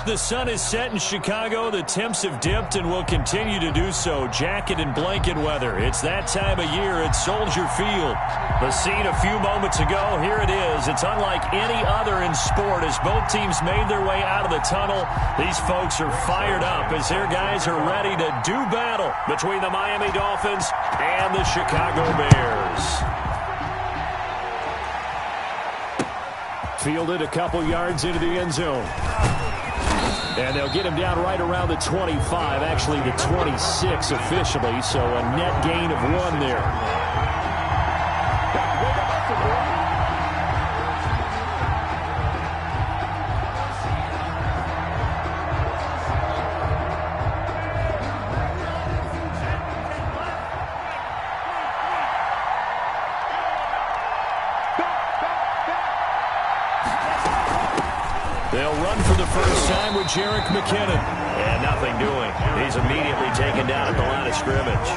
The sun is set in Chicago. The temps have dipped and will continue to do so. Jacket and blanket weather. It's that time of year at Soldier Field. The scene a few moments ago, here it is. It's unlike any other in sport as both teams made their way out of the tunnel. These folks are fired up as their guys are ready to do battle between the Miami Dolphins and the Chicago Bears. Fielded a couple yards into the end zone. And they'll get him down right around the 25, actually the 26 officially, so a net gain of 1 there. They'll run for the first time with Jerick McKinnon. And nothing doing. He's immediately taken down at the line of scrimmage.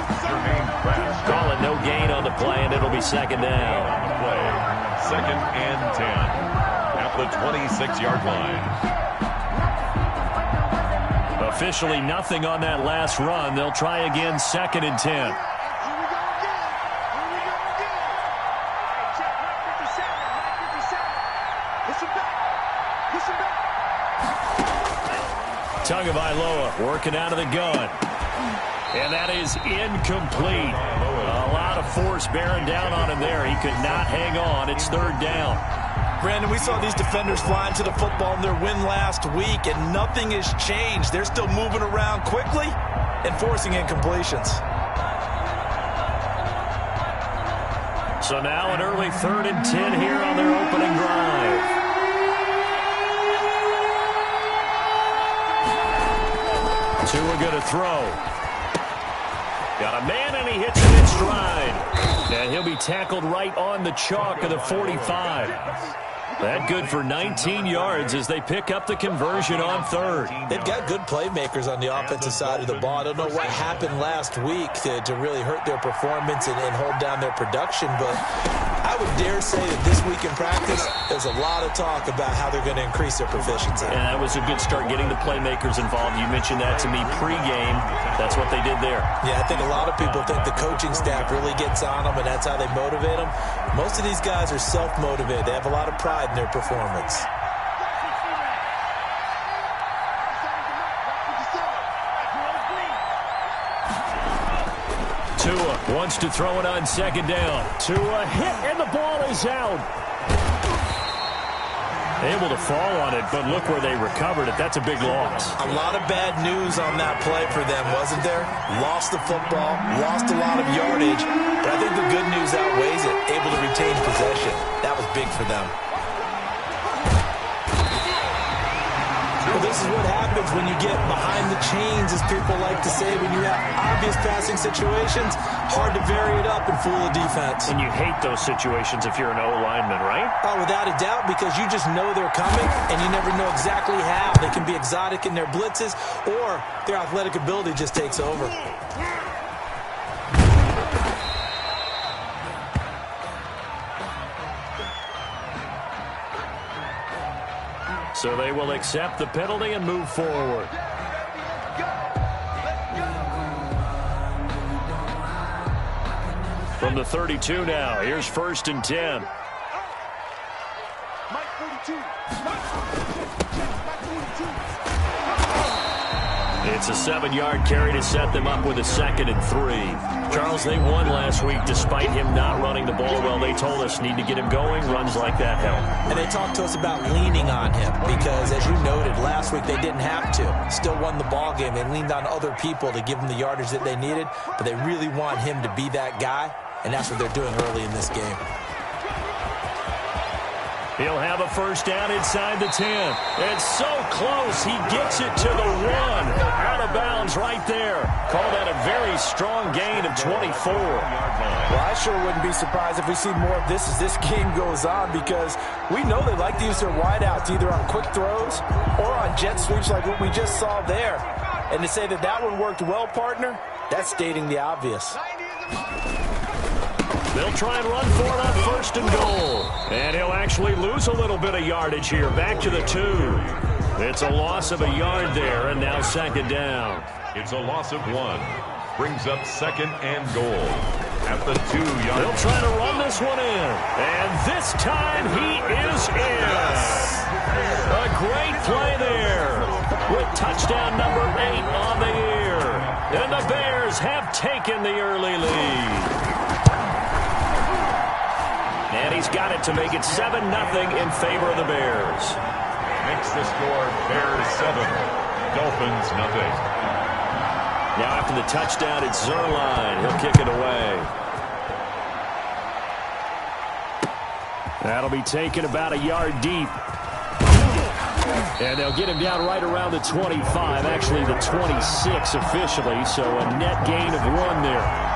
Call it no gain on the play, and it'll be second down. On the play, 2nd and 10 at the 26-yard line. Officially nothing on that last run. They'll try again 2nd and 10. Tagovailoa working out of the gun. And that is incomplete. A lot of force bearing down on him there. He could not hang on. It's 3rd down. Brandon, we saw these defenders flying to the football in their win last week, and nothing has changed. They're still moving around quickly and forcing incompletions. So now an early 3rd and 10 here on their opening drive. Tua going to throw. Got a man, and he hits it in stride. And he'll be tackled right on the chalk of the 45. That good for 19 yards as they pick up the conversion on 3rd. They've got good playmakers on the offensive side of the ball. I don't know what happened last week to really hurt their performance and hold down their production, but I would dare say that this week in practice, there's a lot of talk about how they're going to increase their proficiency. And that was a good start getting the playmakers involved. You mentioned that to me pregame. That's what they did there. Yeah, I think a lot of people think the coaching staff really gets on them, and that's how they motivate them. Most of these guys are self-motivated. They have a lot of pride in their performance. Tua wants to throw it on 2nd down. Tua hit, and the ball is out. Able to fall on it, but look where they recovered it. That's a big loss. A lot of bad news on that play for them, wasn't there? Lost the football, lost a lot of yardage, but I think the good news outweighs it. Able to retain possession. That was big for them. Well, this is what happens when you get behind the chains, as people like to say. When you have obvious passing situations, hard to vary it up and fool a defense. And you hate those situations if you're an O-lineman, right? Oh, without a doubt, because you just know they're coming, and you never know exactly how. They can be exotic in their blitzes, or their athletic ability just takes over. So they will accept the penalty and move forward. From the 32 now, here's 1st and 10. It's a 7-yard carry to set them up with a 2nd and 3. Charles, they won last week despite him not running the ball well. They told us need to get him going. Runs like that help. And they talked to us about leaning on him because, as you noted, last week they didn't have to. Still won the ball game. They leaned on other people to give them the yardage that they needed, but they really want him to be that guy, and that's what they're doing early in this game. He'll have a 1st down inside the 10. It's so close. He gets it to the 1. Out of bounds right there. Call that a very strong gain of 24. Well, I sure wouldn't be surprised if we see more of this as this game goes on, because we know they like to use their wideouts either on quick throws or on jet sweeps like what we just saw there. And to say that that one worked well, partner, that's stating the obvious. They'll try and run for it on 1st and goal. And he'll actually lose a little bit of yardage here. Back to the 2. It's a loss of a yard there, and now second down. It's a loss of 1. Brings up second and goal at the 2-yard. They'll try to run this one in. And this time he is in. A great play there with touchdown number 8 on the year. And the Bears have taken the early lead. And he's got it to make it 7-0 in favor of the Bears. Makes the score Bears 7, Dolphins nothing. Now after the touchdown, it's Zerline. He'll kick it away. That'll be taken about a yard deep. And they'll get him down right around the 25, actually the 26 officially, so a net gain of 1 there.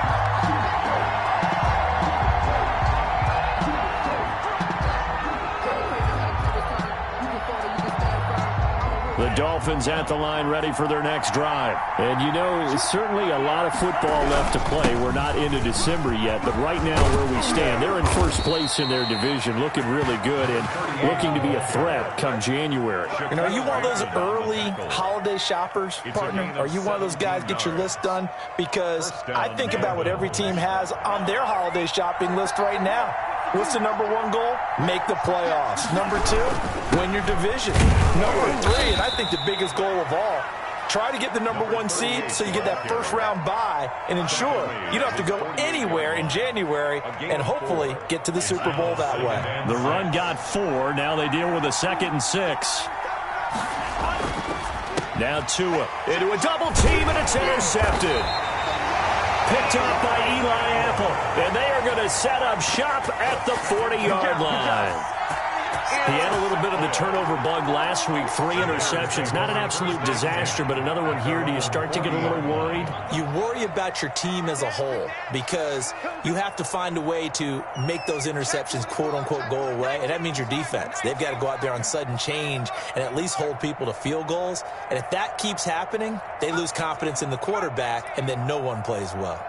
The Dolphins at the line ready for their next drive. And you know, certainly a lot of football left to play. We're not into December yet, but right now where we stand, they're in first place in their division, looking really good and looking to be a threat come January. You know, are you one of those early holiday shoppers, partner? Are you one of those guys get your list done? Because I think about what every team has on their holiday shopping list right now. What's the number 1 goal? Make the playoffs. Number 2, win your division. Number 3, and I think the biggest goal of all, try to get the number 1 seed so you get that first-round bye and ensure you don't have to go anywhere in January and hopefully get to the Super Bowl that way. The run got 4. Now they deal with a 2nd and 6. Now Tua into a double team, and it's intercepted. Picked up by Eli Apple, and they are going to set up shop at the 40-yard line. He had a little bit of the turnover bug last week, 3 interceptions. Not an absolute disaster, but another one here. Do you start to get a little worried? You worry about your team as a whole because you have to find a way to make those interceptions, quote-unquote, go away, and that means your defense. They've got to go out there on sudden change and at least hold people to field goals. And if that keeps happening, they lose confidence in the quarterback, and then no one plays well.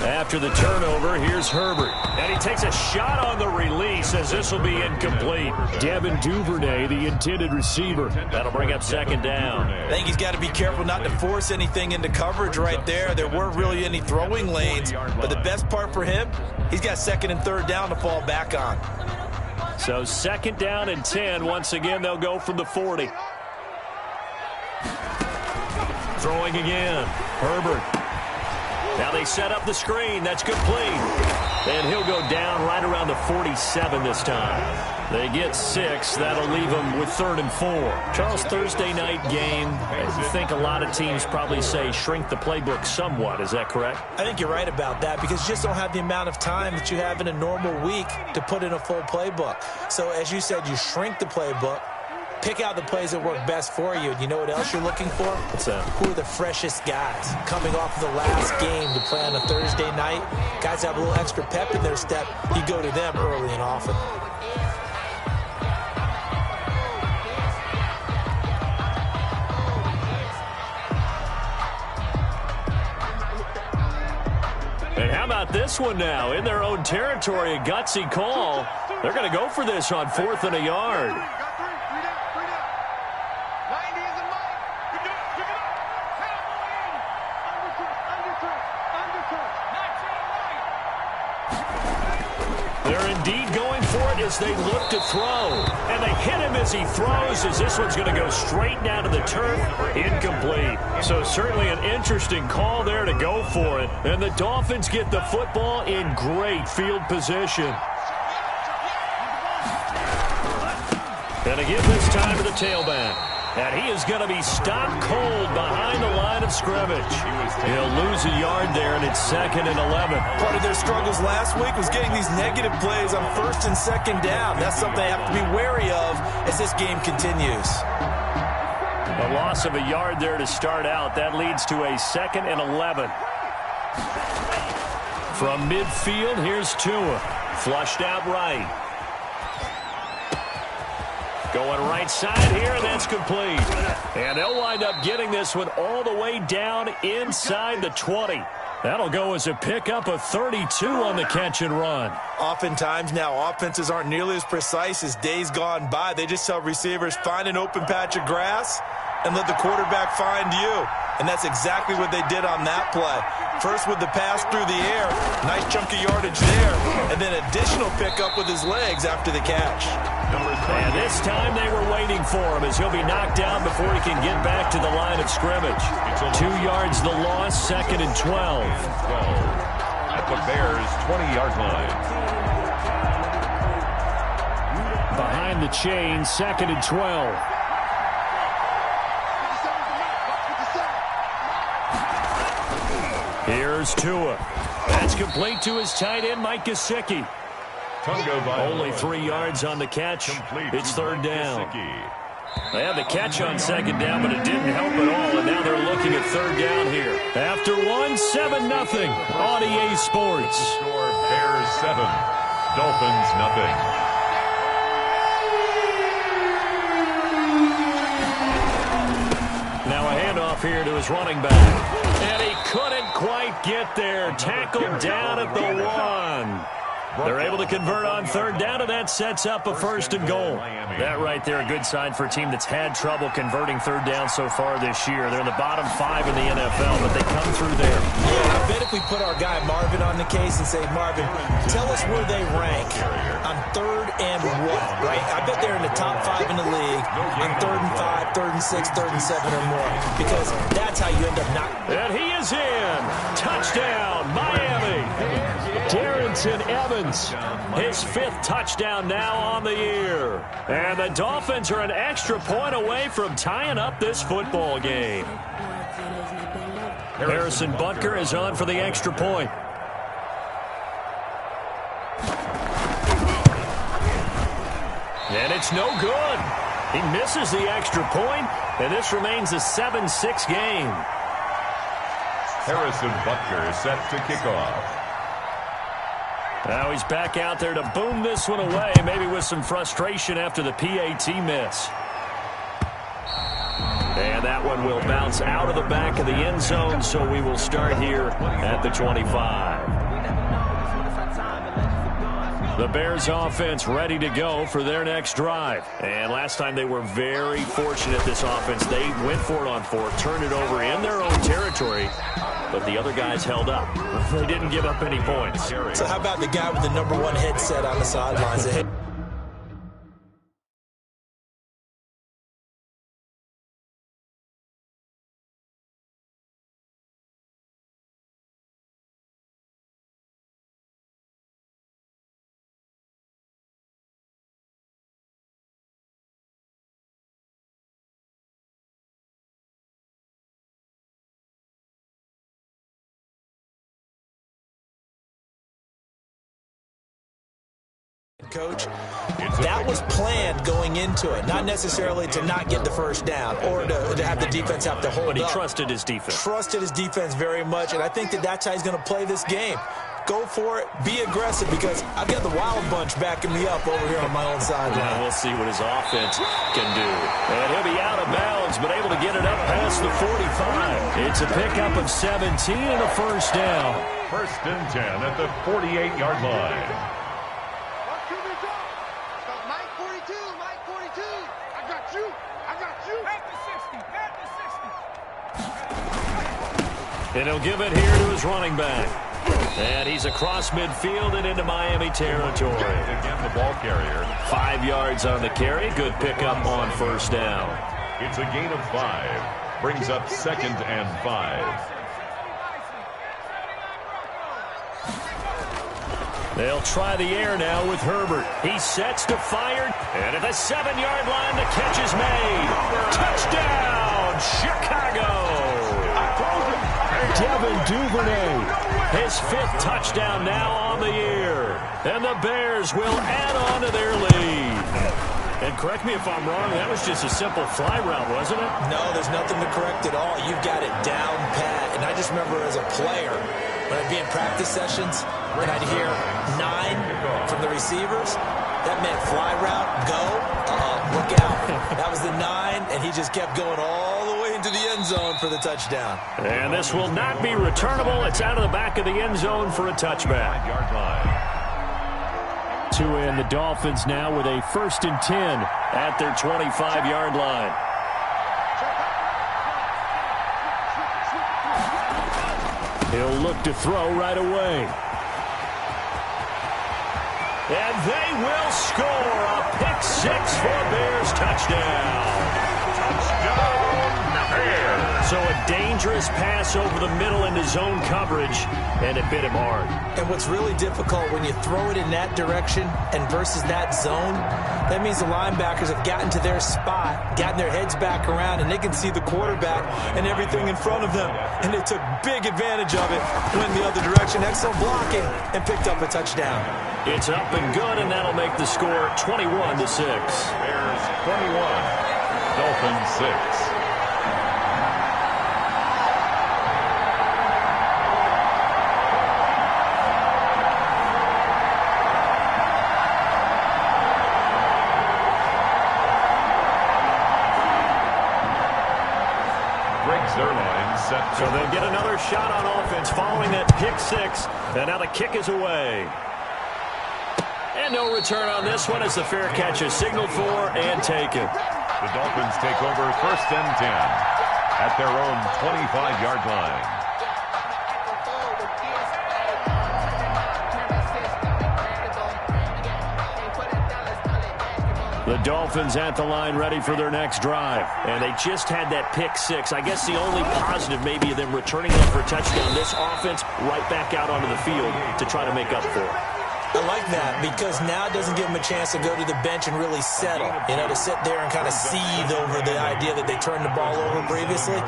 After the turnover, here's Herbert. And he takes a shot on the release as this will be incomplete. Devin Duvernay, the intended receiver. That'll bring up second down. I think he's got to be careful not to force anything into coverage right there. There weren't really any throwing lanes. But the best part for him, he's got 2nd and 3rd down to fall back on. So 2nd down and 10. Once again, they'll go from the 40. Throwing again. Herbert. Now they set up the screen. That's complete. And he'll go down right around the 47 this time. They get 6. That'll leave them with 3rd and 4. Charles, Thursday night game, I think a lot of teams probably say shrink the playbook somewhat. Is that correct? I think you're right about that because you just don't have the amount of time that you have in a normal week to put in a full playbook. So as you said, you shrink the playbook. Pick out the plays that work best for you. And you know what else you're looking for? What's that? Who are the freshest guys coming off of the last game to play on a Thursday night? Guys have a little extra pep in their step. You go to them early and often. And how about this one now? In their own territory, a gutsy call. They're going to go for this on 4th and a yard. They're indeed going for it as they look to throw. And they hit him as he throws, as this one's going to go straight down to the turf. Incomplete. So certainly an interesting call there to go for it. And the Dolphins get the football in great field position. And again this time to the tailback. And he is going to be stopped cold behind the line of scrimmage. He'll lose a yard there, and it's 2nd and 11. Part of their struggles last week was getting these negative plays on 1st and 2nd down. That's something they have to be wary of as this game continues. A loss of a yard there to start out. That leads to a 2nd and 11. From midfield, here's Tua. Flushed out right. Going right side here, and that's complete. And they'll wind up getting this one all the way down inside the 20. That'll go as a pickup of 32 on the catch and run. Oftentimes now, offenses aren't nearly as precise as days gone by. They just tell receivers, find an open patch of grass and let the quarterback find you. And that's exactly what they did on that play. First with the pass through the air, nice chunk of yardage there, and then additional pickup with his legs after the catch. And this time they were waiting for him as he'll be knocked down before he can get back to the line of scrimmage. 2 yards the loss, 2nd and 12. At the Bears' 20-yard line. Behind the chain, 2nd and 12. Here's Tua. That's complete to his tight end, Mike Gesicki. Only 3 yards on the catch. It's 3rd down. They had the catch on 2nd down, but it didn't help at all, and now they're looking at 3rd down here. After 7-0 on EA Sports. Score Bears 7, Dolphins nothing. Now a handoff here to his running back. And he couldn't quite get there. Tackled down at the 1. They're able to convert on 3rd down, and that sets up a 1st and goal. That right there, a good sign for a team that's had trouble converting 3rd down so far this year. They're in the bottom 5 in the NFL, but they come through there. Yeah, I bet if we put our guy Marvin on the case and say, Marvin, tell us where they rank on 3rd and what, right? I bet they're in the top 5 in the league on 3rd and 5, 3rd and 6, 3rd and 7 or more, because that's how you end up knocking. And he is in. Touchdown, Miami. Darrington Evans, his 5th touchdown now on the year. And the Dolphins are an extra point away from tying up this football game. Harrison Butker is on for the extra point. And it's no good. He misses the extra point, and this remains a 7-6 game. Harrison Butker is set to kick off. Now he's back out there to boom this one away, maybe with some frustration after the PAT miss. And that one will bounce out of the back of the end zone, so we will start here at the 25. The Bears offense ready to go for their next drive. And last time they were very fortunate, this offense. They went for it on 4th, turned it over in their own territory, but the other guys held up. They didn't give up any points. So how about the guy with the number 1 headset on the sidelines? Coach, that was planned going into it, not necessarily to not get the 1st down or to have the defense have to hold up. But he trusted his defense. Trusted his defense very much, and I think that's how he's going to play this game. Go for it, be aggressive, because I've got the wild bunch backing me up over here on my own sideline. Now we'll see what his offense can do. And he'll be out of bounds, but able to get it up past the 45. It's a pickup of 17 and a 1st down. 1st and 10 at the 48-yard line. And he'll give it here to his running back. And he's across midfield and into Miami territory. Again, the ball carrier. 5 yards on the carry. Good pickup on 1st down. It's a gain of 5. Brings up 2nd and 5. They'll try the air now with Herbert. He sets to fire. And at the 7-yard line, the catch is made. Touchdown, Chicago. Devin Duvernay, his 5th touchdown now on the year. And the Bears will add on to their lead. And correct me if I'm wrong, that was just a simple fly route, wasn't it? No, there's nothing to correct at all. You've got it down pat. And I just remember as a player, when I'd be in practice sessions, and I'd hear 9 from the receivers, that meant fly route, go, look out. That was the 9, and he just kept going all the way into the end zone for the touchdown. And this will not be returnable. It's out of the back of the end zone for a touchback. To end the Dolphins now with a 1st and 10 at their 25-yard line. He'll look to throw right away. And they will score a pick-6 for Bears touchdown. Touchdown, Bears. So a dangerous pass over the middle into zone coverage, and it bit him hard. And what's really difficult when you throw it in that direction and versus that zone, that means the linebackers have gotten to their spot, gotten their heads back around, and they can see the quarterback and everything in front of them. And they took big advantage of it, went the other direction, excellent blocking, and picked up a touchdown. It's up and good, and that'll make the score 21-6. Bears 21, Dolphins 6. So they'll get another shot on offense following that pick-6, and now the kick is away. And no return on this one as the fair catch is signaled for and taken. The Dolphins take over 1st and 10 at their own 25-yard line. The Dolphins at the line ready for their next drive. And they just had that pick-6. I guess the only positive maybe of them returning it for a touchdown. This offense right back out onto the field to try to make up for it. I like that because now it doesn't give them a chance to go to the bench and really settle. You know, to sit there and kind of seethe over the idea that they turned the ball over previously.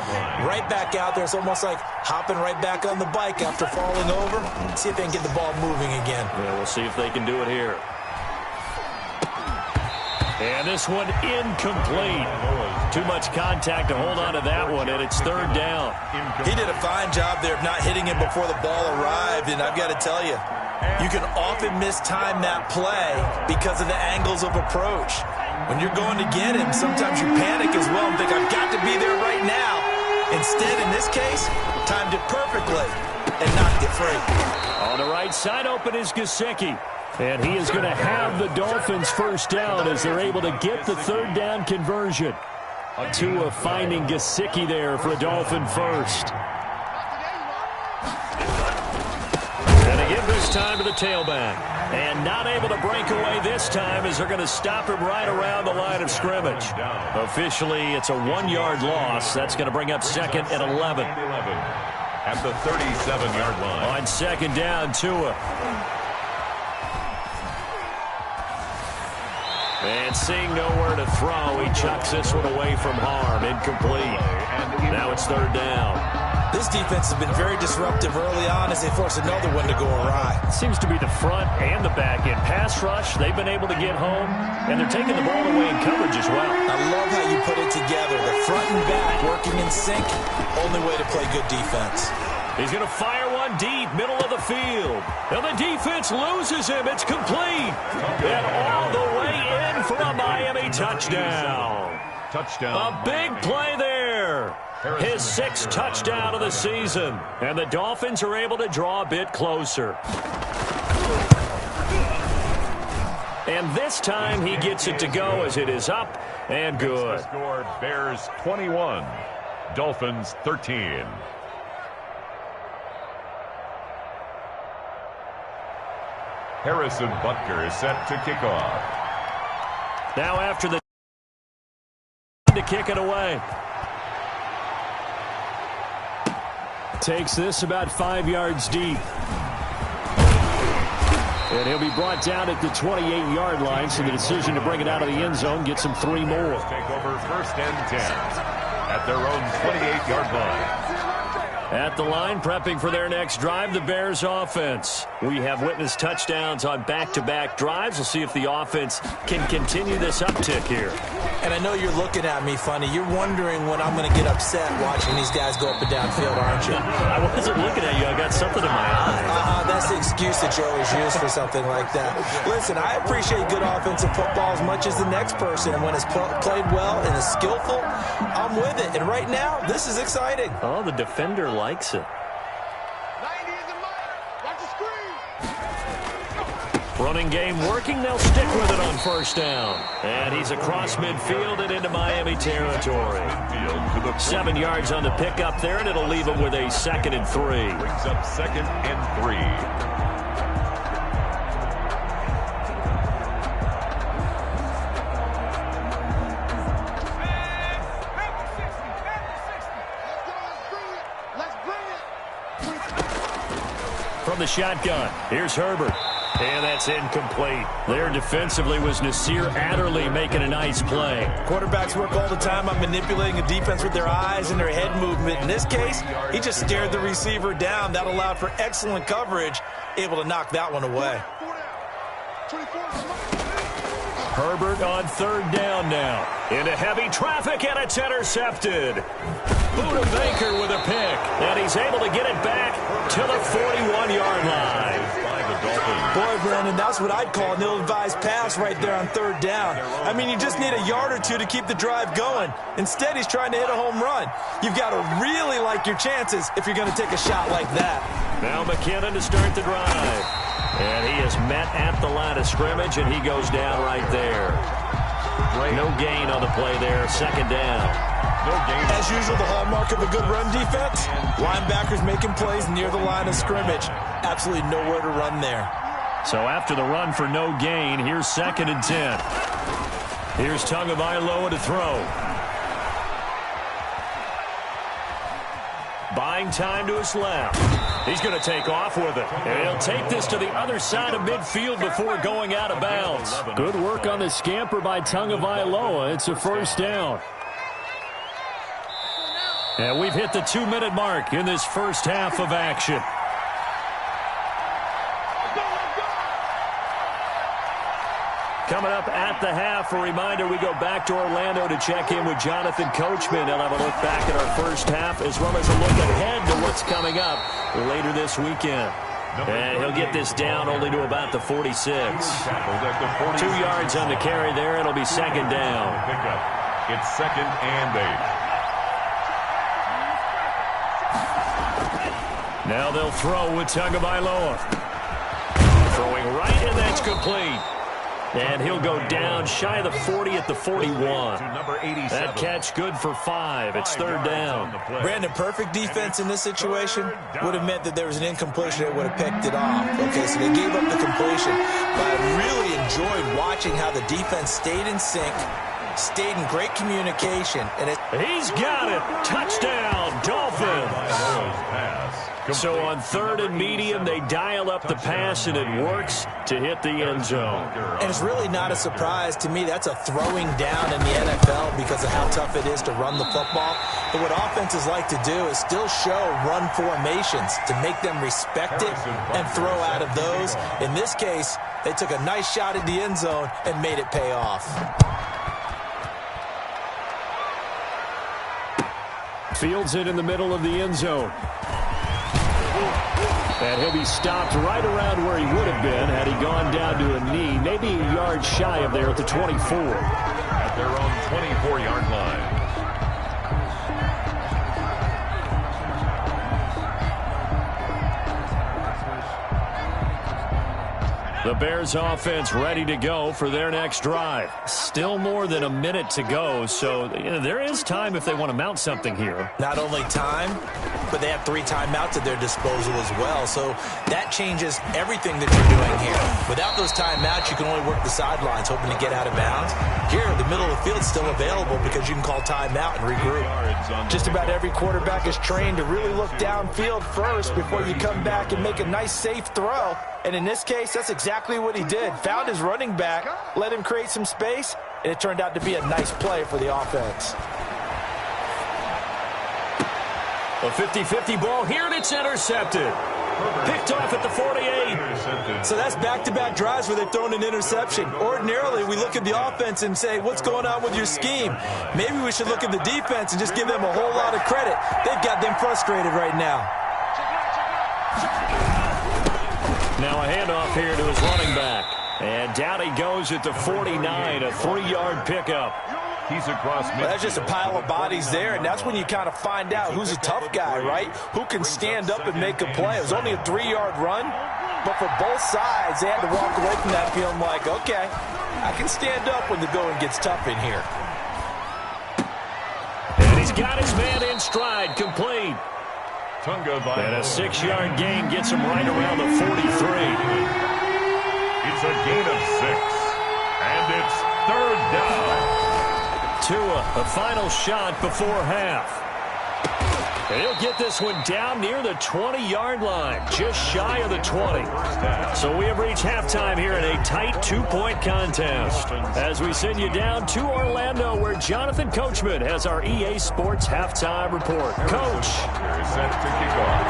Right back out there. It's almost like hopping right back on the bike after falling over. See if they can get the ball moving again. Yeah, we'll see if they can do it here. And this one incomplete. Too much contact to hold on to that one, and it's 3rd down. He did a fine job there of not hitting him before the ball arrived, and I've got to tell you, you can often mistime that play because of the angles of approach. When you're going to get him, sometimes you panic as well and think, I've got to be there right now. Instead, in this case, timed it perfectly and knocked it free. On the right side open is Gesicki. And he is going to have the Dolphins 1st down as they're able to get the 3rd down conversion. Tua finding Gesicki there for a Dolphin 1st. And they give this time to the tailback. And not able to break away this time as they're going to stop him right around the line of scrimmage. Officially, it's a 1-yard loss. That's going to bring up 2nd and 11. At the 37-yard line. On 2nd down, Tua. And seeing nowhere to throw, he chucks this one away from harm. Incomplete. Now it's 3rd down. This defense has been very disruptive early on as they force another one to go awry. It seems to be the front and the back end. Pass rush, they've been able to get home, and they're taking the ball away in coverage as well. I love how you put it together. The front and back working in sync. Only way to play good defense. He's going to fire one deep, middle of the field. And the defense loses him. It's complete. And all the way in for a Miami touchdown. A big play there. His 6th touchdown of the season. And the Dolphins are able to draw a bit closer. And this time he gets it to go as it is up and good. Score Bears 21, Dolphins 13. Harrison Butker is set to kick off. Now after the to kick it away. Takes this about 5 yards deep. And he'll be brought down at the 28-yard line, so the decision to bring it out of the end zone gets him 3 more. Take over 1st and 10 at their own 28-yard line. At the line, prepping for their next drive, the Bears offense. We have witnessed touchdowns on back-to-back drives. We'll see if the offense can continue this uptick here. And I know you're looking at me funny. You're wondering when I'm going to get upset watching these guys go up and down field, aren't you? I wasn't looking at you. I got something in my eye. That's the excuse that you always use for something like that. Listen, I appreciate good offensive football as much as the next person. And when it's played well and is skillful, I'm with it. And right now, this is exciting. Oh, the defender likes it. Running game working. They'll stick with it on first down. And he's across midfield and into Miami territory. 7 yards on the pickup there, and it'll leave him with a 2nd and 3. Brings up 2nd and 3. From the shotgun, here's Herbert. And that's incomplete. There defensively was Nasir Adderley making a nice play. Quarterbacks work all the time on manipulating a defense with their eyes and their head movement. In this case, he just stared the receiver down. That allowed for excellent coverage, able to knock that one away. Herbert on 3rd down now. Into heavy traffic, and it's intercepted. Buda Baker with a pick, and he's able to get it back to the 41-yard line. Boy, Brandon, that's what I'd call an ill-advised pass right there on 3rd down. I mean, you just need a yard or two to keep the drive going. Instead, he's trying to hit a home run. You've got to really like your chances if you're going to take a shot like that. Now McKinnon to start the drive. And he is met at the line of scrimmage, and he goes down right there. No gain on the play there. 2nd down. No gain. As usual, the hallmark of a good run defense, linebackers making plays near the line of scrimmage. Absolutely nowhere to run there. So after the run for no gain, here's 2nd and 10. Here's Tagovailoa to throw. Buying time to his left. He's going to take off with it. And he'll take this to the other side of midfield before going out of bounds. Good work on the scamper by Tagovailoa. It's a 1st down. And we've hit the 2-minute mark in this first half of action. Coming up at the half, a reminder, we go back to Orlando to check in with Jonathan Coachman. He'll have a look back at our first half as well as a look ahead to what's coming up later this weekend. And he'll get this down only to about the 46. 2 yards on the carry there. It'll be 2nd down. It's 2nd and 8. Now they'll throw with Tagovailoa. Throwing right, and that's complete. And he'll go down shy of the 40 at the 41. That catch good for 5. It's 3rd down. Brandon, perfect defense in this situation would have meant that there was an incompletion that would have picked it off. Okay, so they gave up the completion. But I really enjoyed watching how the defense stayed in sync, stayed in great communication. And he's got it. Touchdown, Dolphins. So on 3rd and medium, they dial up the pass, and it works to hit the end zone. And it's really not a surprise to me. That's a throwing down in the NFL because of how tough it is to run the football. But what offenses like to do is still show run formations to make them respect it and throw out of those. In this case, they took a nice shot at the end zone and made it pay off. Fields it in the middle of the end zone. And he'll be stopped right around where he would have been had he gone down to a knee, maybe a yard shy of there at the 24. At their own 24-yard line. The Bears offense ready to go for their next drive. Still more than a minute to go, so there is time if they want to mount something here. Not only time, but they have 3 timeouts at their disposal as well, so that changes everything that you're doing here. Without those timeouts, you can only work the sidelines, hoping to get out of bounds. Here, the middle of the field is still available because you can call timeout and regroup. Just about every quarterback is trained to really look downfield first before you come back and make a nice, safe throw. And in this case, that's exactly what he did. Found his running back, let him create some space, and it turned out to be a nice play for the offense. A 50-50 ball here, and it's intercepted. Picked off at the 48. So that's back-to-back drives where they've thrown an interception. Ordinarily, we look at the offense and say, what's going on with your scheme? Maybe we should look at the defense and just give them a whole lot of credit. They've got them frustrated right now. Now a handoff here to his running back. And down he goes at the 49, a 3-yard pickup. He's across midfield. Well, that's just a pile of bodies there, and that's when you kind of find out who's a tough guy, right? Who can stand up and make a play. It was only a 3-yard run, but for both sides, they had to walk away from that feeling like, okay, I can stand up when the going gets tough in here. And he's got his man in stride, complete. And a 6-yard gain gets him right around the 43. It's a gain of 6, and it's 3rd down. Tua, a final shot before half. And he'll get this one down near the 20-yard line, just shy of the 20. So we have reached halftime here in a tight 2-point contest. As we send you down to Orlando, where Jonathan Coachman has our EA Sports halftime report. Coach. Set to kick off.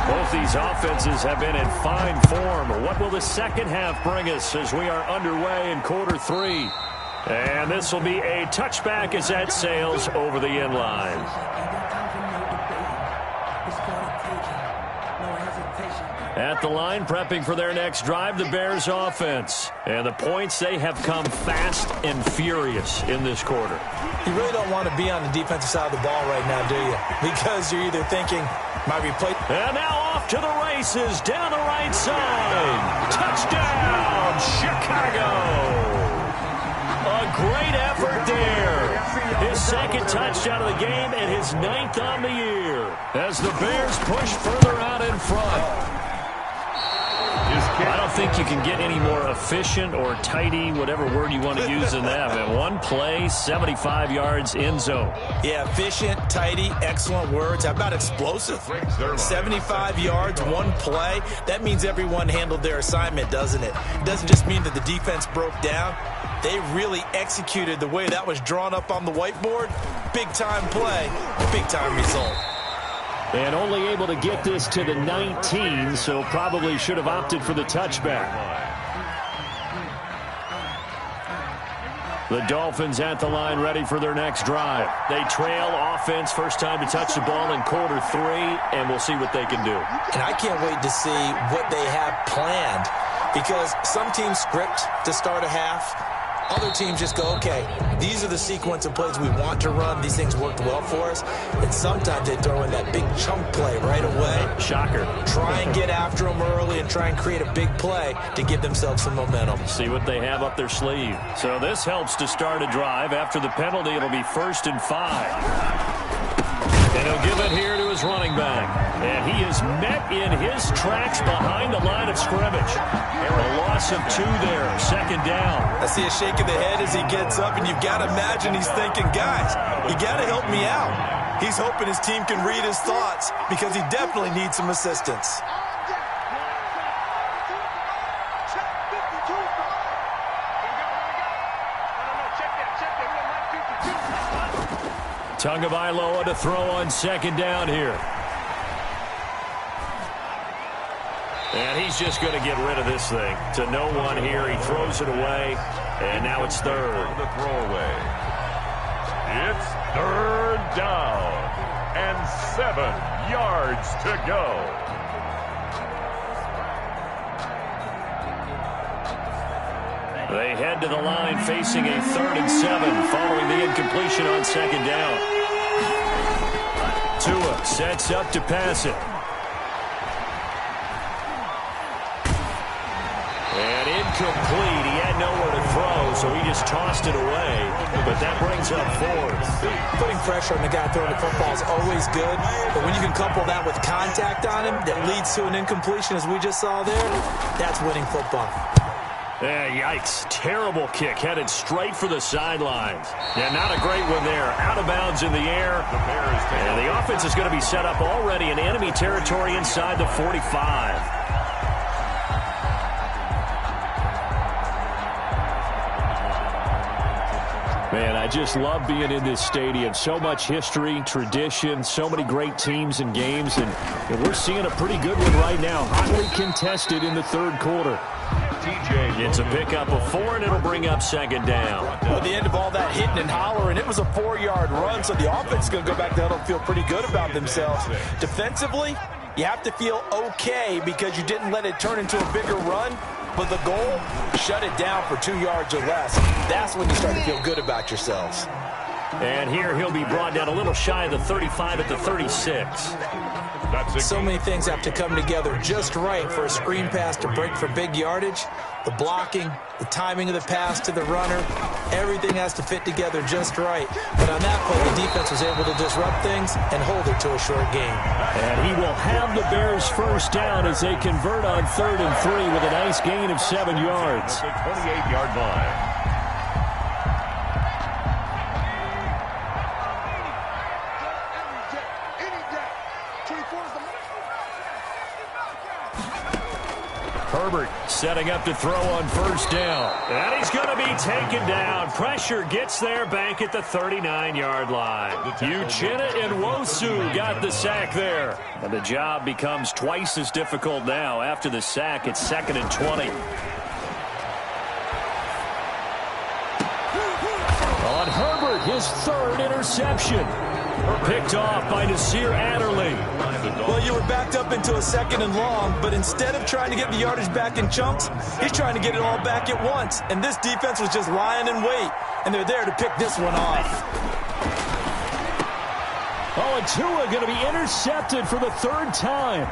Both these offenses have been in fine form. What will the second half bring us as we are underway in quarter 3? And this will be a touchback as that sails over the end line. At the line, prepping for their next drive, the Bears offense. And the points, they have come fast and furious in this quarter. You really don't want to be on the defensive side of the ball right now, do you? Because you're either thinking, might be played. And now off to the races, down the right side. Touchdown, Chicago! A great effort there. His second touchdown of the game and his 9th on the year as the Bears push further out in front. I don't think you can get any more efficient or tidy, whatever word you want to use in that. Man, one play, 75 yards, end zone. Yeah, efficient, tidy, excellent words. How about explosive? 75 yards, one play. That means everyone handled their assignment, doesn't it? It doesn't just mean that the defense broke down. They really executed the way that was drawn up on the whiteboard. Big-time play, big-time result. And only able to get this to the 19, so probably should have opted for the touchback. The Dolphins at the line ready for their next drive. They trail offense, first time to touch the ball in quarter 3, and we'll see what they can do. And I can't wait to see what they have planned, because some teams script to start a half. Other teams just go, okay, these are the sequence of plays we want to run. These things worked well for us. And sometimes they throw in that big chunk play right away. Shocker. Try and get after them early and try and create a big play to give themselves some momentum. See what they have up their sleeve. So this helps to start a drive. After the penalty, it'll be 1st and 5. And he'll give it here to his running back. And he is met in his tracks behind the line of scrimmage. A loss of 2 there, 2nd down. I see a shake of the head as he gets up, and you've got to imagine he's thinking, guys, you got to help me out. He's hoping his team can read his thoughts because he definitely needs some assistance. Tagovailoa to throw on 2nd down here. And he's just going to get rid of this thing. To no one here. He throws it away. And now it's 3rd. The throwaway. It's 3rd down. And 7 yards to go. They head to the line facing a 3rd and 7 following the incompletion on 2nd down. Tua sets up to pass it. And incomplete. He had nowhere to throw, so he just tossed it away. But that brings up 4th. Putting pressure on the guy throwing the football is always good, but when you can couple that with contact on him that leads to an incompletion, as we just saw there, that's winning football. Yikes. Terrible kick headed straight for the sidelines. Yeah, not a great one there. Out of bounds in the air. And the offense is going to be set up already in enemy territory inside the 45. Man, I just love being in this stadium. So much history, tradition, so many great teams and games, and we're seeing a pretty good one right now. Hotly contested in the third quarter. It's a pickup of 4, and it'll bring up second down. Well, at the end of all that hitting and hollering, it was a 4-yard run, so the offense is going to go back to huddle and feel pretty good about themselves. Defensively, you have to feel okay because you didn't let it turn into a bigger run. But the goal, shut it down for 2 yards or less. That's when you start to feel good about yourselves. And here he'll be brought down a little shy of the 35 at the 36. So many things have to come together just right for a screen pass to break for big yardage. The blocking, the timing of the pass to the runner, everything has to fit together just right. But on that play, the defense was able to disrupt things and hold it to a short game. And he will have the Bears first down as they convert on 3rd and 3 with a nice gain of 7 yards. The 28-yard line. Herbert setting up to throw on first down. And he's going to be taken down. Pressure gets there back at the 39-yard line. Uchenna and Nwosu got the sack there. And the job becomes twice as difficult now. After the sack, it's 2nd and 20. On Herbert, his 3rd interception. Picked off by Nasir Adderley. Well, you were backed up into a 2nd and long, but instead of trying to get the yardage back in chunks, he's trying to get it all back at once. And this defense was just lying in wait, and they're there to pick this one off. Oh, and Tua going to be intercepted for the 3rd time.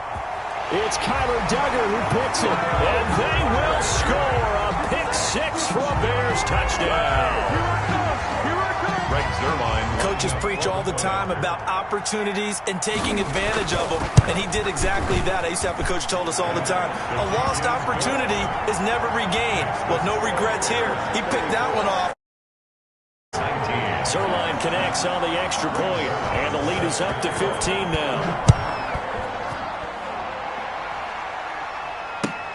It's Kyler Duggar who picks it. And they will score a pick 6 for a Bears touchdown. Coaches preach all the time about opportunities and taking advantage of them, and he did exactly that. I used to have a coach told us all the time, a lost opportunity is never regained. Well, no regrets here. He picked that one off. Zerline connects on the extra point, and the lead is up to 15 now.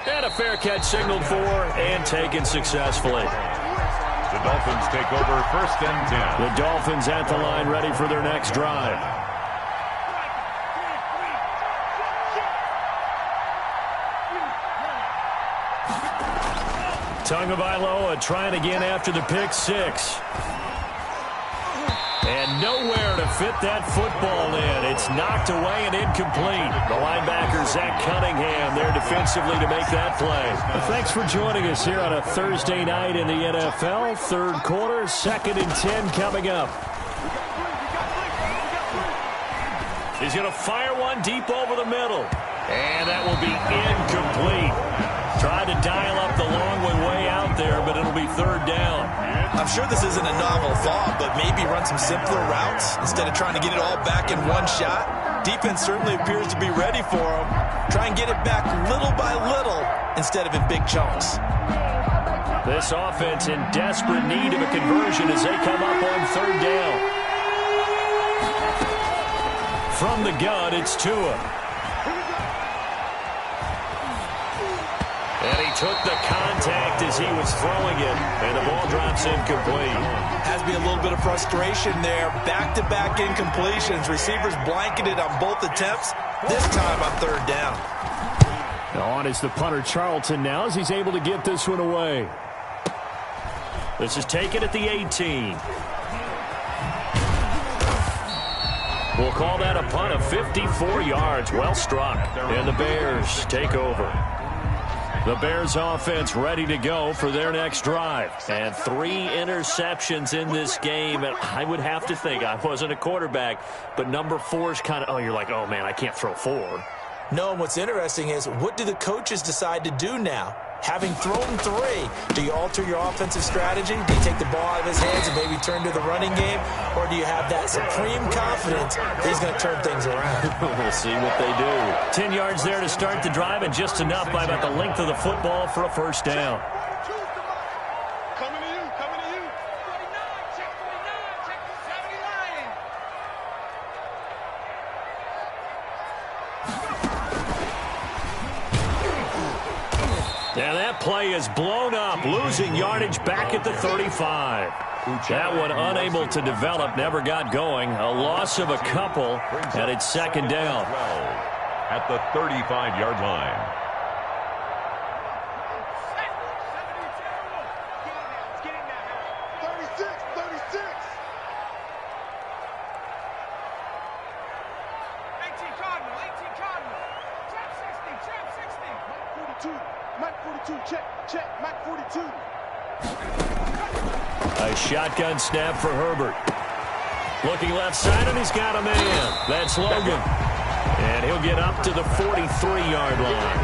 And a fair catch signaled for and taken successfully. The Dolphins take over 1st and 10. The Dolphins at the line ready for their next drive. Tagovailoa trying again after the pick 6. And nowhere to fit that football in. It's knocked away and incomplete. The linebacker, Zach Cunningham, there defensively to make that play. Well, thanks for joining us here on a Thursday night in the NFL. 3rd quarter, 2nd and 10 coming up. He's going to fire one deep over the middle. And that will be incomplete. Tried to dial up the long one way out there, but it'll be 3rd down. I'm sure this isn't a novel thought, but maybe run some simpler routes instead of trying to get it all back in one shot. Defense certainly appears to be ready for him. Try and get it back little by little instead of in big chunks. This offense in desperate need of a conversion as they come up on 3rd down. From the gun, it's Tua. And he took the contact as he was throwing it, and the ball drops incomplete. Has to be a little bit of frustration there. Back-to-back incompletions. Receivers blanketed on both attempts, this time on 3rd down. On is the punter Charlton now as he's able to get this one away. This is taken at the 18. We'll call that a punt of 54 yards. Well struck. And the Bears take over. The Bears offense ready to go for their next drive. And 3 interceptions in this game. And I would have to think, I wasn't a quarterback, but number 4 is kind of, you're like, oh, man, I can't throw 4. No, and what's interesting is, what do the coaches decide to do now? Having thrown 3, do you alter your offensive strategy? Do you take the ball out of his hands and maybe turn to the running game? Or do you have that supreme confidence that he's going to turn things around? We'll see what they do. 10 yards there to start the drive, and just enough by about the length of the football for a 1st down. play is blown up, losing yardage back at the 35. That one unable to develop, never got going. A loss of a couple, and it's second down. At the 35-yard line. A shotgun snap for Herbert. Looking left side, and he's got a man. That's Logan. And he'll get up to the 43-yard line.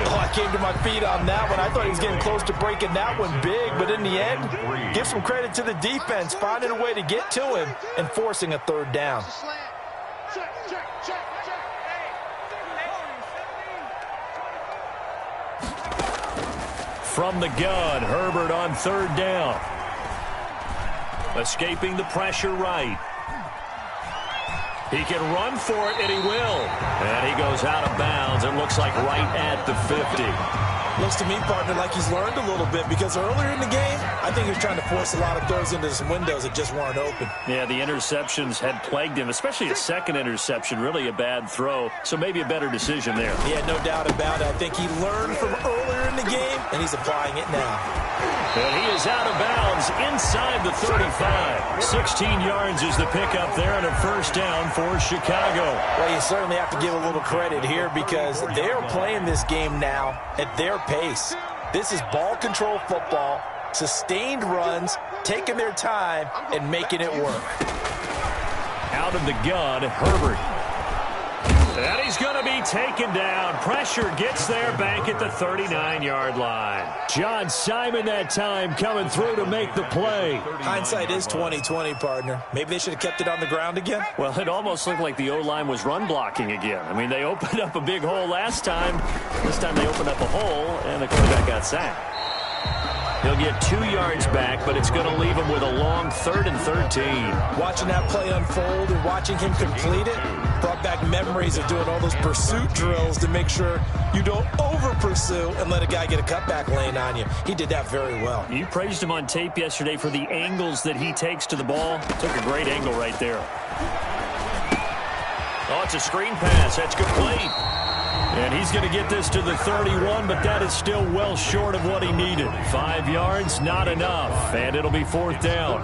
Oh, I came to my feet on that one. I thought he was getting close to breaking that one big, but in the end, give some credit to the defense, finding a way to get to him and forcing a third down. From the gun, Herbert on third down. Escaping the pressure right. He can run for it, and he will. And he goes out of bounds. It looks like right at the 50. Looks to me, partner, like he's learned a little bit, because earlier in the game, I think he was trying to force a lot of throws into some windows that just weren't open. Yeah, the interceptions had plagued him, especially a second interception, really a bad throw. So maybe a better decision there. Yeah, no doubt about it. I think he learned from earlier in the game, and he's applying it now. And he is out of bounds inside the 35. 16 yards is the pickup there, and a first down for Chicago. Well, you certainly have to give a little credit here, because they're playing this game now at their pace. This is ball control football, sustained runs, taking their time, and making it work. Out of the gun, Herbert. And he's going to be taken down. Pressure gets there back at the 39-yard line. John Simon that time coming through to make the play. Hindsight is 20/20, partner. Maybe they should have kept it on the ground again. Well, it almost looked like the O-line was run blocking again. I mean, they opened up a big hole last time. This time they opened up a hole, and the quarterback got sacked. He'll get 2 yards back, but it's going to leave him with a long 3rd and 13. Watching that play unfold and watching him complete it brought back memories of doing all those pursuit drills to make sure you don't over-pursue and let a guy get a cutback lane on you. He did that very well. You praised him on tape yesterday for the angles that he takes to the ball. Took a great angle right there. Oh, it's a screen pass. That's complete. And he's going to get this to the 31, but that is still well short of what he needed. 5 yards, not enough, and it'll be 4th down.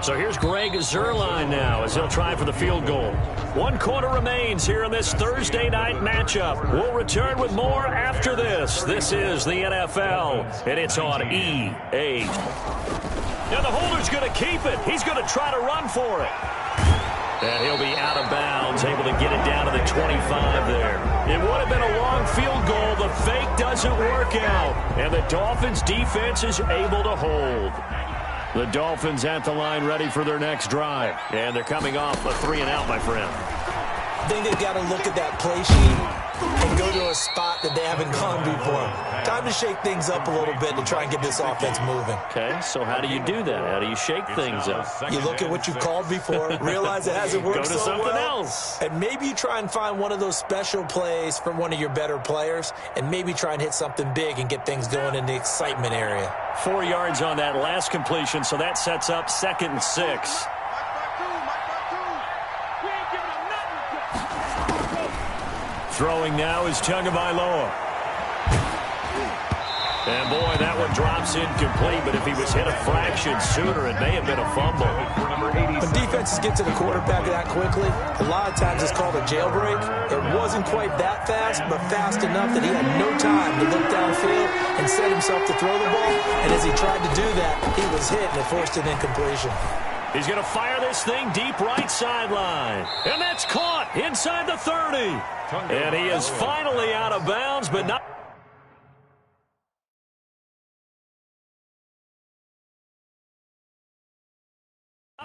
So here's Greg Zuerlein now as he'll try for the field goal. 1 quarter remains here in this Thursday night matchup. We'll return with more after this. This is the NFL, and it's on EA. Now the holder's going to keep it. He's going to try to run for it. And he'll be out of bounds, able to get it down to the 25 there. It would have been a long field goal. The fake doesn't work out. And the Dolphins defense is able to hold. The Dolphins at the line ready for their next drive. And they're coming off a 3-and-out, my friend. I think they've got to look at that play sheet and go to a spot that they haven't gone before. Time to shake things up a little bit to try and get this offense moving. Okay, so how do you do that? How do you shake things up? You look at what you called before, realize it hasn't worked so well. Go to something else. And maybe you try and find one of those special plays from one of your better players, and maybe try and hit something big and get things going in the excitement area. 4 yards on that last completion, so that sets up 2nd and 6. Throwing now is Tagovailoa. And, boy, that one drops incomplete, but if he was hit a fraction sooner, it may have been a fumble. When defenses get to the quarterback that quickly, a lot of times it's called a jailbreak. It wasn't quite that fast, but fast enough that he had no time to look downfield and set himself to throw the ball. And as he tried to do that, he was hit and it forced an incompletion. He's going to fire this thing deep right sideline. And that's caught inside the 30. And he is finally out of bounds, but not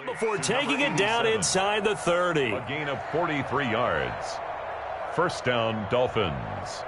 before taking it down inside the 30. A gain of 43 yards. First down, Dolphins.